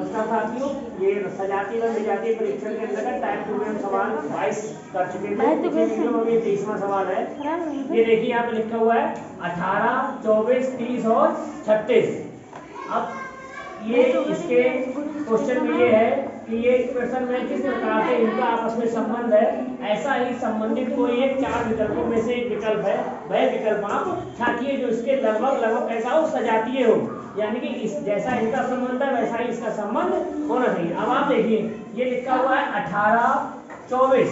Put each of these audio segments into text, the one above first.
नमस्कार साथियों, ये सजातीय व विजातीय परीक्षण के अंतर्गत टाइप 2 में हम सवाल 22 कर चुके थे। पिछले वीडियो में ये 23वां सवाल है। ये देखिए यहाँ पे लिखा हुआ है 18, 24, 30 और 36। अब ये इसके क्वेश्चन में ये है कि ये प्रश्न में किस प्रकार से इनका आपस में संबंध है। ऐसा ही संबंधित कोई एक 4 विकल्पों में से एक विकल्प है, वह विकल्प आप छाटिए जो इसके लगभग कैसा हो, सजातीय हो, यानी कि इस जैसा इनका संबंध है वैसा ही इसका संबंध होना चाहिए। अब आप देखिए ये लिखा हुआ है 18, 24,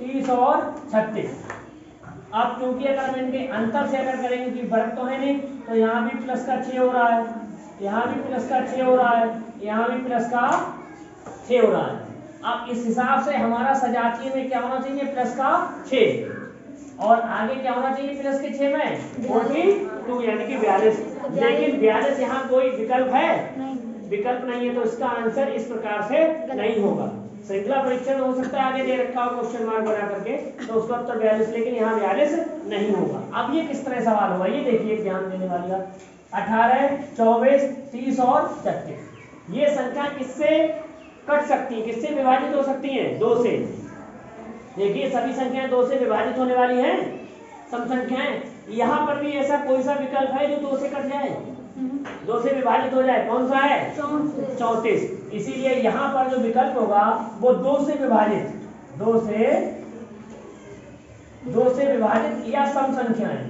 30 और 36। अब क्योंकि अगर हम इनके अंतर से अगर करेंगे कि वर्ग तो है नहीं, तो यहाँ भी प्लस का 6 हो रहा है, यहाँ भी प्लस का 6 हो रहा है, यहाँ भी प्लस का 6 हो रहा है। अब इस हिसाब से हमारा सजातीय में क्या होना चाहिए, प्लस का 6, और आगे क्या होना चाहिए प्लस के 6 में 42 यानी कि 42। लेकिन 42 यहाँ कोई विकल्प है, विकल्प नहीं है, तो इसका आंसर इस प्रकार से नहीं होगा। श्रृंखला परीक्षण हो सकता है आगे दे रखा हो क्वेश्चन मार्क बना करके, तो उसका उत्तर 42, लेकिन यहाँ 42 नहीं होगा। अब ये किस तरह सवाल हुआ, ये देखिए ध्यान देने वाली बात। 18, 24, 30 और 36 ये संख्या किससे कट सकती है, किससे विभाजित हो सकती है, 2 से। देखिए सभी संख्याएं 2 से विभाजित होने वाली हैं, सम संख्याएं। यहाँ पर भी ऐसा कोई सा विकल्प है जो 2 से कट जाए, 2 से विभाजित हो जाए, कौन सा है, 34। इसीलिए यहाँ पर जो विकल्प होगा वो 2 से विभाजित, 2 से विभाजित या सम संख्याएं,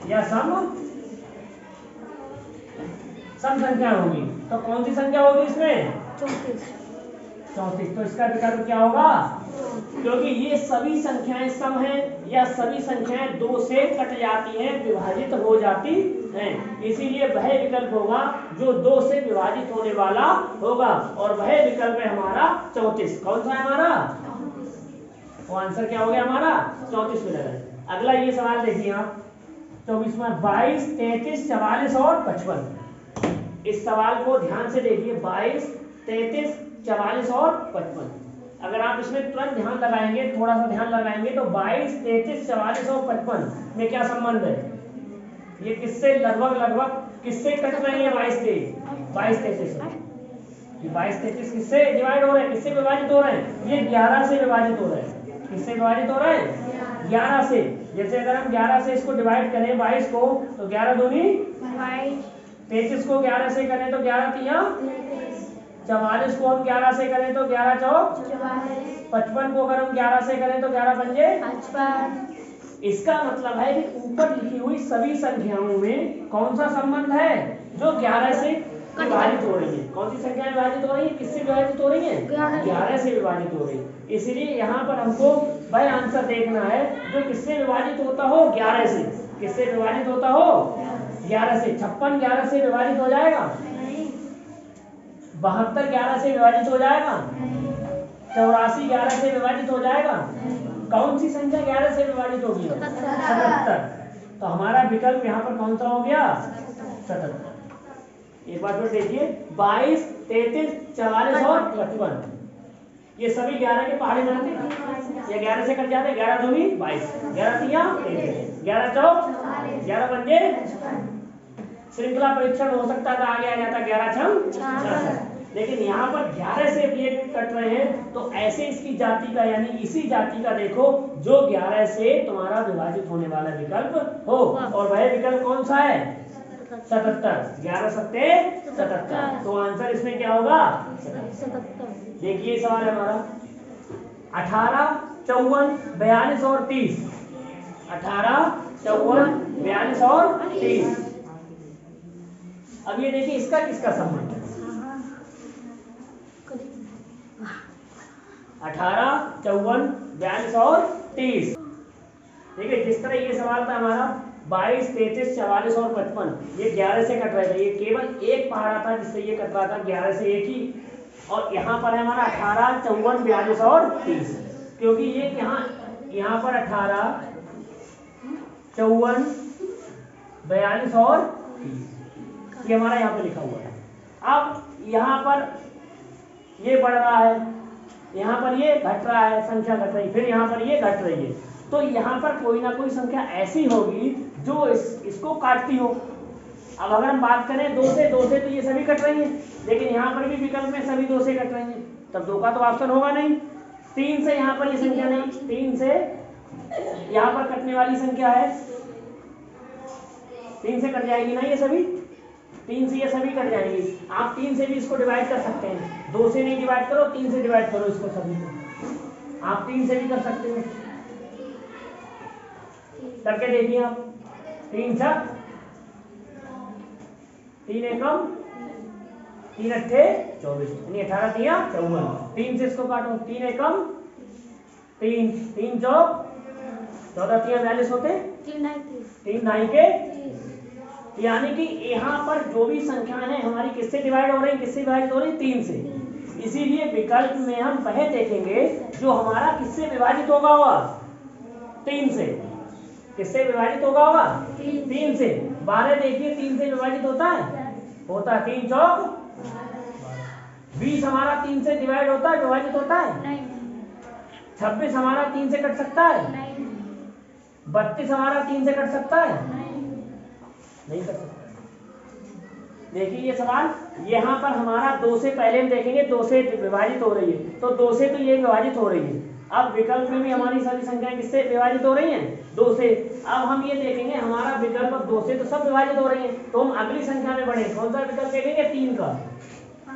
या सम संख्या होगी। तो कौन सी संख्या होगी इसमें, 34। तो इसका विकल्प क्या होगा, क्योंकि ये सभी संख्याएं सम हैं या सभी संख्याएं 2 से कट जाती हैं, विभाजित हो जाती हैं, इसीलिए वह विकल्प होगा जो 2 से विभाजित होने वाला होगा, और वह विकल्प है हमारा 34। कौन सा है हमारा, वो आंसर क्या हो गया हमारा 34 में लगा। अगला ये सवाल देखिए आप 24 में 22, 33, 44 और 55। इस सवाल को ध्यान से देखिए, 22, 33, 44 और 55। अगर आप इसमें तुरंत ध्यान लगाएंगे, थोड़ा सा ध्यान लगाएंगे, तो 22, 33, 44 और 55 में क्या संबंध है, ये किससे लगभग किससे कट रहे हैं, 22, 33 22, 33 किससे डिवाइड हो रहे हैं, किससे विभाजित हो रहे हैं, ये 11 से विभाजित हो रहे हैं। किससे विभाजित हो रहे हैं, 11 से। जैसे अगर हम 11 से इसको डिवाइड करें 22 को, तो 11 दूनी 33 को 11 से करें तो 11 तिया 44 को हम 11 से करें तो 11 चौक 55 को अगर हम 11 से करें तो 11 पंजे 55। इसका मतलब है कि ऊपर लिखी हुई सभी संख्याओं में कौन सा संबंध है, जो 11 से विभाजित हो रही है। कौन सी संख्या विभाजित हो रही है, किससे विभाजित हो रही है, 11 से विभाजित हो रही है। इसलिए यहाँ पर हमको वह आंसर देखना है जो किससे विभाजित होता हो, 11 से। किससे विभाजित होता हो, 11 से। 56 11 से विभाजित हो जाएगा, 72 11 से विभाजित हो जाएगा, 84 11 से विभाजित हो जाएगा। कौन सी संख्या 11 से विभाजित होगी, 77। तो हमारा विकल्प यहाँ पर कौन सा हो गया, 77। एक बार फिर देखिए 22, 33, 44 और 55 ये सभी 11 के पहाड़े बनाते हैं, या 11 से कट जाते हैं। 11 दूनी 22, 11 तिया 33, 11 चौक 11 पंजे। श्रृंखला परीक्षण हो सकता था आगे आ जाता 11 छम 66, लेकिन यहाँ पर 11 से ये कट रहे हैं, तो ऐसे इसकी जाति का यानी इसी जाति का देखो जो 11 से तुम्हारा विभाजित होने वाला विकल्प हो, और वह विकल्प कौन सा है, 77। 11 सत्ते 77, तो आंसर इसमें क्या होगा, 77। देखिए सवाल है हमारा 18, 54, 42 और 30। 18, 54, 42 और 30। अब ये देखिए इसका किसका संबंध है, 18, 54, 42 और 30। देखिए जिस तरह ये सवाल था हमारा 22, 33, 44 और 55 ये 11 से कट रहे थे, ये केवल एक पहाड़ा था जिससे ये कट रहा था, 11 से एक ही। और यहाँ पर है हमारा 18, 54, 42 और 30, क्योंकि ये यहाँ पर 18, 54, 42 और 30 ये हमारा यहाँ पे लिखा हुआ है। अब यहाँ पर ये बढ़ रहा है, यहाँ पर ये घट रहा है, संख्या घट रही, फिर यहाँ पर ये घट रही है, तो यहाँ पर कोई ना कोई संख्या ऐसी होगी जो इसको काटती हो। अब अगर हम बात करें 2 से तो ये सभी कट रही हैं, लेकिन यहाँ पर भी विकल्प में सभी 2 से कट रही हैं, तब 2 का तो ऑप्शन होगा नहीं। 3 से यहाँ पर ये संख्या नहीं, 3 से यहाँ पर कटने वाली संख्या है, 3 से कट जाएगी ना ये सभी, 3 से ये सभी कट जाएंगी। आप 3 से भी इसको डिवाइड कर सकते हैं, 2 से नहीं डिवाइड करो, 3 से डिवाइड करो इसको सभी को, आप 3 से भी कर सकते हो, करके देखिए आप। 3 छक 3 एकम 3 अट्ठे 24, यानी 18 तिया 54। 3 से इसको काटो, 3 एकम 3, 3 चौक 14 तिया 42 होते, 3 ढाई के, यानी कि यहाँ पर जो भी संख्याएं हैं हमारी किससे डिवाइड हो रही, किससे विभाजित हो रही, 3 से। इसीलिए विकल्प में हम वह देखेंगे जो हमारा किससे विभाजित होगा 3 से। किससे विभाजित होगा 3 से। 12 देखिए 3 से विभाजित होता है, 3 चौक 20 हमारा 3 से डिवाइड होता है, विभाजित होता है। 26 हमारा 3 से कट सकता है, 32 हमारा 3 से कट सकता है, नहीं कर सकता। देखिए ये सवाल यहाँ पर हमारा 2 से पहले हम देखेंगे 2 से विभाजित हो रही है, तो 2 से तो ये विभाजित हो रही है। अब विकल्प में भी हमारी सभी संख्याएं किससे विभाजित हो रही हैं, 2 से। अब हम ये देखेंगे हमारा विकल्प 2 से तो सब विभाजित हो रही है, तो हम अगली संख्या में बढ़े, कौन सा विकल्प देखेंगे, 3 का।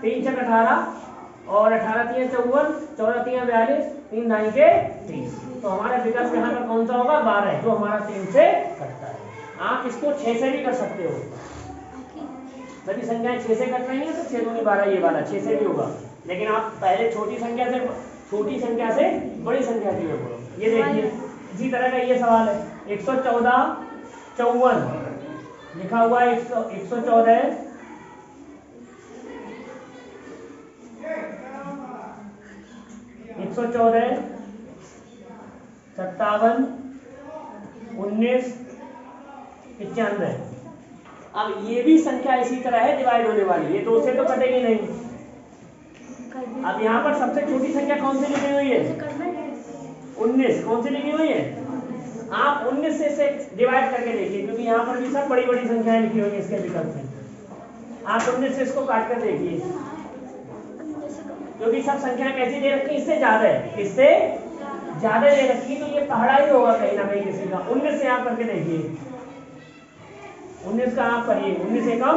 3 छक 18 और 18 तिया 54, 14 तिया 42, 3 ढाई के 30, तो हमारा विकल्प यहाँ पर कौन सा होगा, 12, जो हमारा 3 से कटता है। आप इसको 6 से भी कर सकते हो, सभी संख्याएं 6 से कट रही हैं तो 6 दूनी 12, ये वाला 6 से भी होगा, लेकिन आप पहले छोटी संख्या से बड़ी संख्या की ओर बढ़ो। ये देखिए इसी तरह का ये सवाल है, 114 54 लिखा हुआ है, 114 114 57 19 95। अब ये भी संख्या इसी तरह है डिवाइड होने वाली, ये 2 से तो कटेगी नहीं। अब यहाँ पर सबसे छोटी संख्या कौन सी लिखी हुई है, 19, कौन सी लिखी हुई है। आप 19 से डिवाइड करके देखिए, क्योंकि यहाँ पर भी सब बड़ी बड़ी संख्याएं लिखी हुई है इसके विकल्प में। आप 19 से इसको काट कर देखिए, क्योंकि सब संख्याएं कैसी दे रखी, इससे ज्यादा है, इससे ज्यादा दे रखी, तो ये पहाड़ा ही होगा कहीं ना कहीं किसी का। 19 से आप करके देखिए, 19 का आप करिए, 19 एकम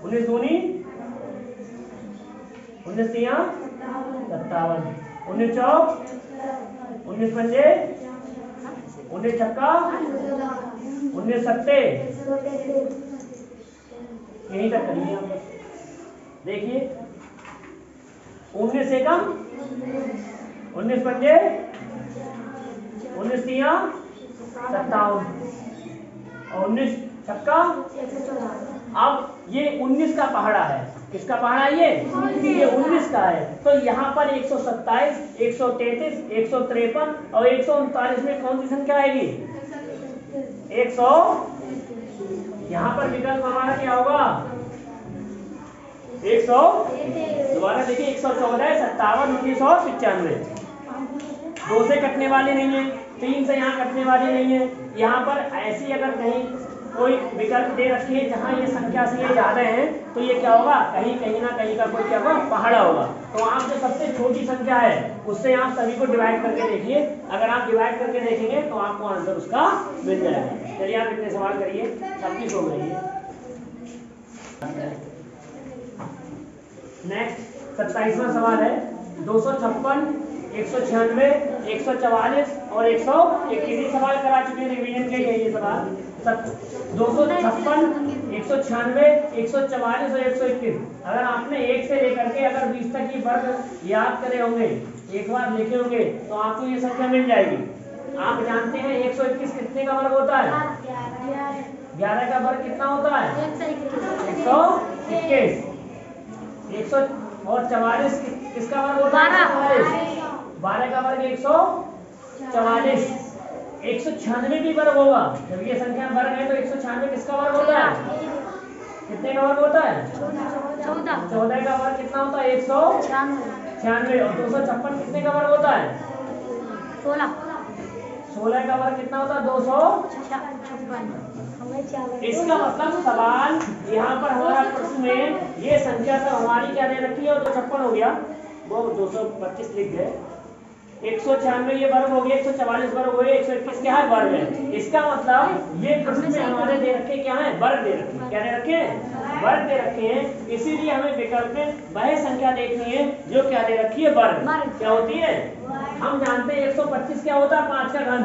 19 दूनी 19 तिया 57, 19 चौक 19 पंजे 19 छक्का 19 सत्ते, यहीं तक करिए आप। देखिए 19 एकम 19 पंजे 19 तिया 57 और 19 छक्का। अब ये 19 का पहाड़ा है, किसका पहाड़ा है ये 19 का है, तो यहाँ पर 127 133 153 और 139 में कौन सी संख्या आएगी, 100। यहाँ पर विकल्प हमारा क्या होगा, 100। दोबारा देखिए 114 57 19 और 95, 2 से कटने वाले नहीं है, 3 से यहाँ कटने वाले नहीं है। यहाँ पर ऐसी अगर कहीं कोई विकल्प दे रखी है जहाँ ये संख्या से ये ज्यादा है, तो ये क्या होगा, कहीं ना कहीं का कोई क्या होगा, पहाड़ा होगा। तो आप जो सबसे छोटी संख्या है उससे आप सभी को डिवाइड करके देखिए, अगर आप डिवाइड करके देखेंगे तो आपको आंसर उसका मिल जाएगा। चलिए आप इतने सवाल करिए, 26 हो गई है। नेक्स्ट 27वां सवाल है, 256 196 144 और 121 सवाल करा चुके हैं, रिवीजन के लिए ये सवाल 256 196 144 और 121। अगर आपने 1 से लेकर के अगर 20 तक की वर्ग याद करे होंगे, एक बार लिखे होंगे, तो आपको ये संख्या मिल जाएगी। आप जानते हैं 121 कितने का वर्ग होता है, 11 का वर्ग कितना होता है, 121। 100 और 44 किसका वर्ग होता है, 12 का वर्ग 144। 196 भी वर्ग होगा, जब ये संख्या वर्ग है तो 196 किसका वर्ग होता है, कितने का वर्ग होता है, 14 का वर्ग कितना होता है, 196। और 256 कितने का वर्ग होता है, 16 का वर्ग कितना होता है, 256। इसका मतलब सवाल यहाँ पर हमारा प्रश्न में ये संख्या तो हमारी क्या दे रखी है, 256 हो गया, वो 225 लिख गए, 196 ये वर्ग हो गया, 144 वर्ग हो गया, 121 क्या है, वर्ग है। इसका मतलब ये प्रश्न में हमारे दे रखे क्या है, वर्ग दे रखे, क्या दे रखे हैं, वर्ग दे रखे हैं। इसीलिए हमें विकल्प में वह संख्या देखनी है जो क्या दे रखी है, वर्ग। क्या होती है, हम जानते हैं 125 क्या होता है, 5 का घन,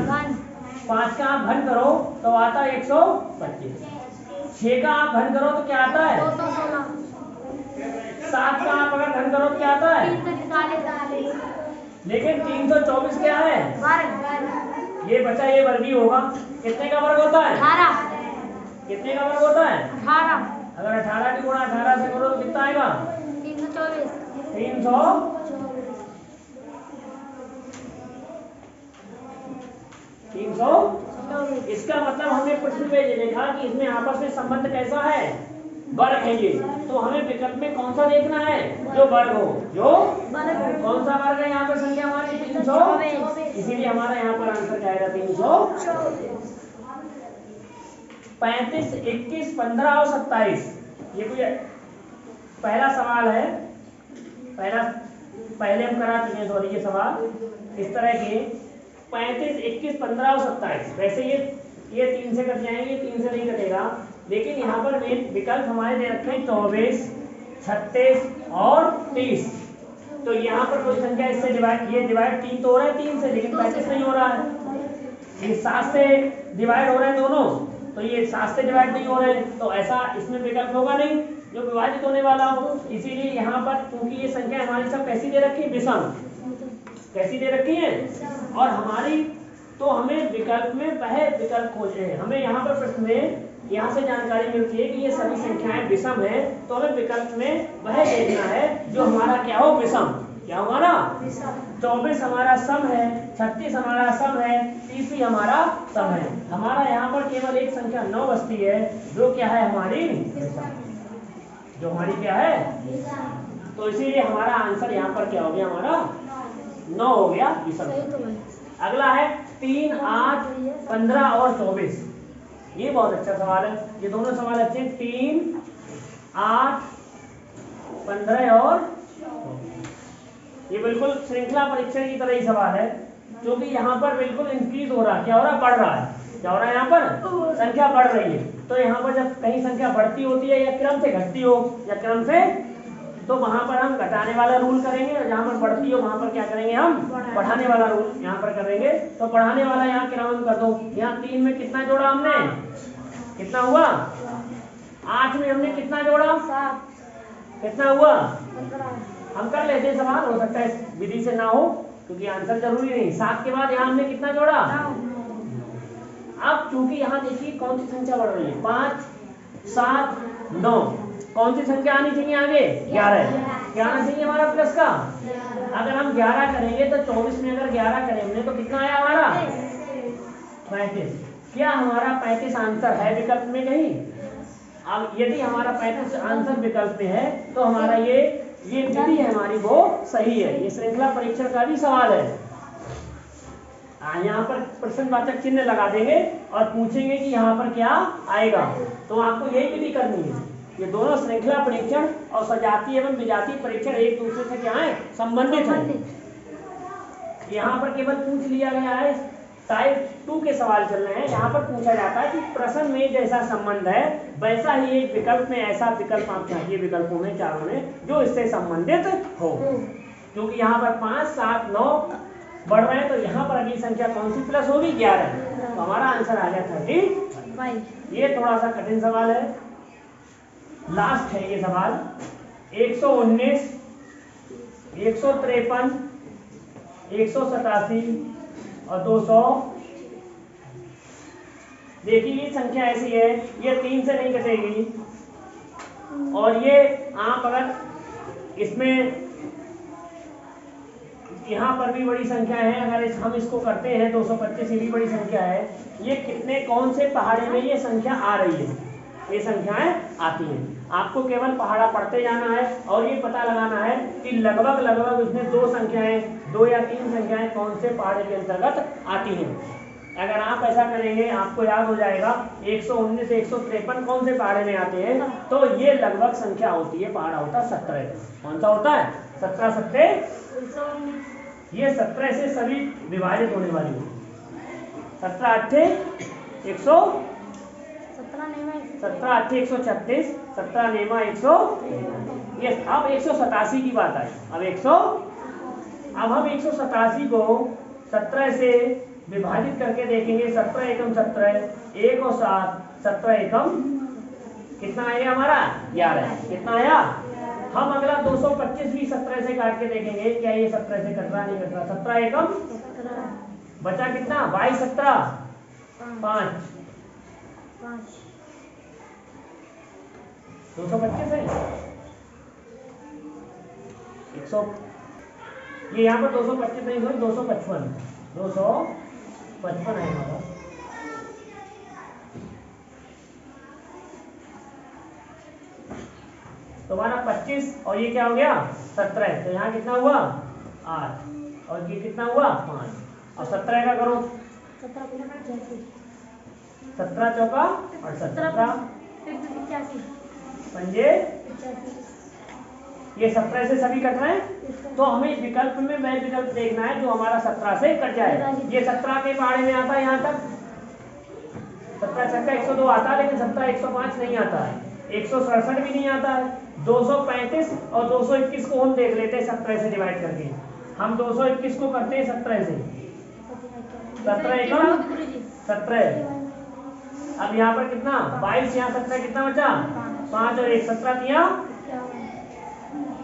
5 का आप घन करो तो आता है 125, 6 का आप घन करो तो क्या आता है, 7 का आप अगर घन करो तो क्या आता है, लेकिन 324 क्या है, वर्ग। ये बचा, ये वर्ग ही होगा। कितने का वर्ग होता है, 18। कितने का वर्ग होता है, 18। अगर 18 की गुणा 18 से करो तो कितना आएगा, 300। इसका मतलब हमें प्रश्न में देखा कि इसमें आपस में संबंध कैसा है, वर्ग है ये। तो हमें विकल्प में कौन सा देखना है, जो वर्ग हो, जो कौन सा वर्ग है, यहाँ पर संख्या हमारी 300, इसीलिए हमारा यहाँ पर आंसर क्या आएगा, 324। 35, 21, 15 और 27, ये कोई पहला सवाल है, पहले हम करा चुके हैं, सॉरी, ये सवाल इस तरह के 35, 21, 15 और 27। वैसे ये 3 से कट जाएंगे, 3 से नहीं कटेगा, लेकिन यहाँ पर विकल्प हमारे दे रखे हैं 24, 36 और 30। तो यहाँ पर कोई संख्या इससे डिवाइड, ये डिवाइड 3 तो हो रहा है 3 से, लेकिन 35 नहीं हो रहा है। ये 7 से डिवाइड हो रहे हैं दोनों, तो ये 7 से डिवाइड नहीं हो रहे हैं, तो ऐसा इसमें विकल्प होगा नहीं जो विभाजित होने वाला हो। इसीलिए यहाँ पर क्योंकि ये संख्या हमारी सब कैसी दे रखी है, विषम, कैसी दे रखी है, और हमारी, तो हमें विकल्प में वह विकल्प खोजने हैं। हमें यहाँ पर प्रश्न में यहाँ से जानकारी मिलती है कि ये सभी संख्याएं विषम है, तो हमें विकल्प में वह देखना है जो हमारा क्या हो, विषम। क्या हमारा, 24 हमारा सम है, 36 हमारा सम है, 30 भी हमारा सम है। हमारा यहाँ पर केवल एक संख्या 9 बचती है, जो क्या है, हमारी जो हमारी क्या है, तो इसीलिए हमारा आंसर यहाँ पर क्या हो गया, हमारा 9 हो गया, विषम। अगला है 3, 8, 15 और 24। ये बहुत अच्छा सवाल है, ये दोनों सवाल अच्छे हैं। 3, 8, 15 और 24, ये बिल्कुल श्रृंखला परीक्षण की तरह ही सवाल है, क्योंकि यहाँ पर बिल्कुल इंक्रीज हो रहा है, क्या हो रहा है, बढ़ रहा है। क्या हो रहा है, यहाँ पर संख्या बढ़ रही है। तो यहाँ पर जब कहीं संख्या बढ़ती होती है या क्रम से घटती हो या क्रम से, तो वहां पर हम घटाने वाला रूल करेंगे, और जहां पर बढ़ती हो वहां पर क्या करेंगे, हम बढ़ाने वाला रूल यहाँ पर करेंगे। तो बढ़ाने वाला यहाँ क्रम कर दो, यहाँ 3 में कितना जोड़ा हमने, कितना हुआ, 8 में हमने कितना जोड़ा, 7, कितना हुआ, हम कर लेते हैं सवाल, हो सकता है इस विधि से ना हो क्योंकि आंसर जरूरी नहीं। 7 के बाद यहाँ हमने कितना जोड़ा, अब चूंकि यहाँ देखिए कौन सी संख्या बढ़ रही है, 5, 7, 9, कौन सी संख्या आनी चाहिए आगे, 11। क्या आना चाहिए हमारा प्लस का, अगर हम 11 करेंगे तो 24 में अगर 11 करें हमने तो कितना आया हमारा, 35। क्या हमारा 35 आंसर है विकल्प में कहीं, अब यदि हमारा 35 आंसर विकल्प में है तो हमारा ये विधि है हमारी वो सही है। ये श्रृंखला परीक्षण का भी सवाल है। यहाँ पर प्रश्नवाचक चिन्ह लगा देंगे और पूछेंगे कि यहाँ पर क्या आएगा, तो आपको यही विधि करनी है। ये दोनों श्रृंखला परीक्षण और सजातीय एवं विजातीय परीक्षण एक दूसरे से क्या है, संबंधित है। यहाँ पर केवल पूछ लिया गया है, टाइप 2 के सवाल चल रहे हैं, यहाँ पर पूछा जाता है कि प्रश्न में जैसा संबंध है वैसा ही एक विकल्प में ऐसा विकल्प आप चाहिए, विकल्पों में चारों में जो इससे संबंधित हो। क्योंकि यहाँ पर 5, 7, 9 बढ़ रहे हैं, तो यहाँ पर अगली संख्या कौन सी प्लस होगी, 11। तो हमारा आंसर आ गया 35। ये थोड़ा सा कठिन सवाल है, लास्ट है ये सवाल। 119, 153, 187 और 200। देखिए ये संख्या ऐसी है, ये 3 से नहीं कटेगी, और ये आप अगर इसमें यहाँ पर भी बड़ी संख्या है, अगर हम इसको करते हैं 225, ये भी बड़ी संख्या है। ये कितने कौन से पहाड़े में ये संख्या आ रही है, ये संख्याएं आती हैं। आपको केवल पहाड़ा पढ़ते जाना है और ये पता लगाना है कि लगभग इसमें 2 संख्याएं, 2 या 3 संख्याएं कौन से पहाड़े के अंतर्गत आती हैं। अगर आप ऐसा करेंगे आपको याद हो जाएगा 119 153 कौन से पहाड़े में आते हैं, तो ये लगभग संख्या होती है, पहाड़ा होता है 17। कौन सा होता है? 17 सत्ते, ये 17 से सभी विभाजित होने वाली होती है। 17 अट्ठे 100, 17 अट्ठे 136, 17 नेमा 100। ये अब 187 की बात आई। अब हम 187 को 17 से विभाजित करके देखेंगे। 17 एकम 17, 1 और 7, 17 एकम कितना आया हमारा? 11। कितना आया? हम अगला 225 भी 17 से काट के देखेंगे, क्या ये 17 से कट रहा नहीं कट रहा? 17 एकम बचा कितना? 22 17 5 225 है 100, ये यहाँ पर 225 नहीं हुआ, 255 है हमारा। तो हमारा 25 और ये क्या हो गया? 17। तो यहाँ कितना हुआ? 8 और ये कितना हुआ? 5। और 17 का करो, 17 चौका 68 पंजे, ये 17 से सभी कट रहे हैं। तो हमें विकल्प में वह विकल्प देखना है जो हमारा 17 से कट जाए। ये 17 के पहाड़े में आता है, यहाँ तक 17 छक्का 102 आता है, लेकिन 17 105 नहीं आता है, 167 भी नहीं आता है। 235 और 221 को हम देख लेते हैं 17 से डिवाइड करके। हम 221 को करते हैं 17 से, 17 एकम 17। अब यहाँ पर कितना? 22, यहाँ 17 कितना बचा? 5 और 1 17 दिया।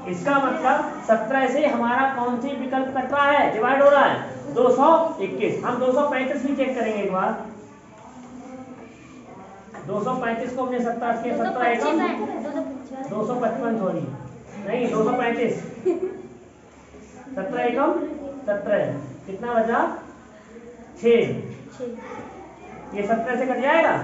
इसका मतलब 17 से हमारा कौन सी विकल्प कट रहा है, डिवाइड हो रहा है? 221। हम 235 भी चेक करेंगे एक बार। 235 को हमने 17 के 17 एकम 255 सॉरी नहीं 235 17 एकम 17 कितना बचा? 6। ये 17 से कट जाएगा?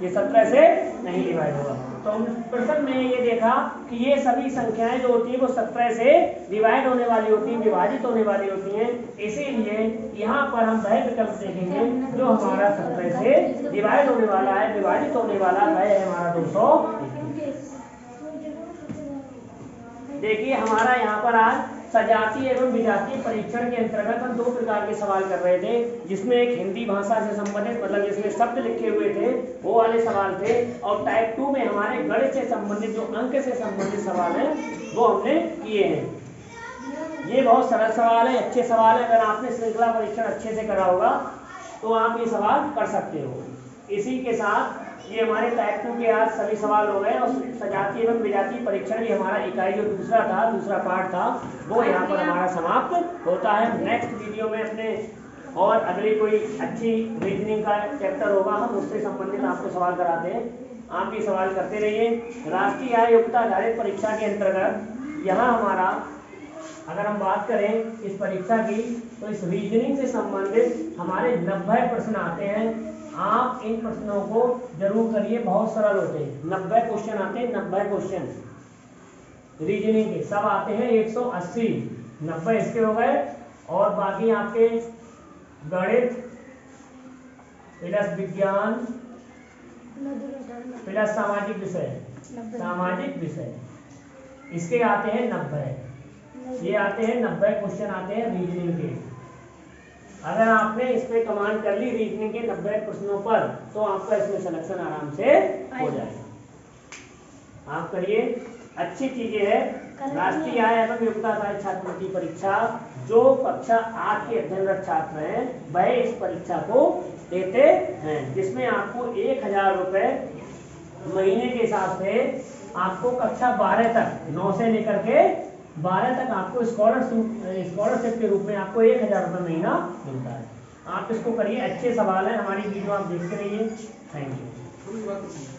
ये 17 से नहीं डिवाइड होगा। तो प्रश्न में ये देखा कि ये सभी संख्याएं जो होती है वो 17 से डिवाइड होने वाली होती है, विभाजित होने वाली होती हैं। इसीलिए यहाँ पर हम वह विकल्प देखेंगे जो हमारा 17 से डिवाइड होने वाला है, विभाजित होने वाला है हमारा 200। देखिए हमारा यहाँ पर आज सजातीय एवं विजातीय परीक्षण के अंतर्गत हम 2 प्रकार के सवाल कर रहे थे, जिसमें एक हिंदी भाषा से संबंधित मतलब जिसमें शब्द लिखे हुए थे वो वाले सवाल थे, और टाइप 2 में हमारे गणित से संबंधित जो अंक से संबंधित सवाल हैं वो हमने किए हैं। ये बहुत सरल सवाल है, अच्छे सवाल है। अगर आपने श्रृंखला परीक्षण अच्छे से करा होगा तो आप ये सवाल कर सकते हो। इसी के साथ ये हमारे टाइप 2 के आज सभी सवाल हो गए, और सजातीय एवं विजातीय परीक्षण भी हमारा इकाई जो दूसरा पार्ट था वो यहाँ पर हमारा समाप्त होता है। नेक्स्ट वीडियो में अपने और अगली कोई अच्छी रीजनिंग का चैप्टर होगा, हम उससे संबंधित आपको सवाल कराते हैं। आप ये सवाल करते रहिए। राष्ट्रीय आय योग्यता आधारित परीक्षा के अंतर्गत यहाँ हमारा अगर हम बात करें इस परीक्षा की, तो इस रीजनिंग से संबंधित हमारे 90 प्रश्न आते हैं। आप इन प्रश्नों को जरूर करिए, बहुत सरल होते हैं। 90 क्वेश्चन आते हैं, 90 क्वेश्चन रीजनिंग के सब आते हैं। 180 90 इसके हो गए, और बाकी आपके गणित प्लस विज्ञान प्लस सामाजिक विषय इसके आते हैं 90। ये आते हैं 90 क्वेश्चन आते हैं रीजनिंग के। अगर आपने इसमें कमांड कर ली रीजनिंग के 90 प्रश्नों पर, तो आपका इसमें सिलेक्शन आराम से हो जाएगा। आप करिए, अच्छी चीजें है। राष्ट्रीय आय एवं योग्यता आधारित छात्रवृत्ति परीक्षा जो कक्षा 8 के अध्ययनरत छात्र हैं वह इस परीक्षा को देते हैं, जिसमें आपको 1000 रुपए महीने के हिसाब से आपको कक्षा 12 तक 9 से लेकर के 12 तक आपको स्कॉलरशिप के रूप में आपको 1000 रुपये महीना मिलता है। आप इसको करिए, अच्छे सवाल है। हमारी वीडियो आप देखते रहिए। Thank you.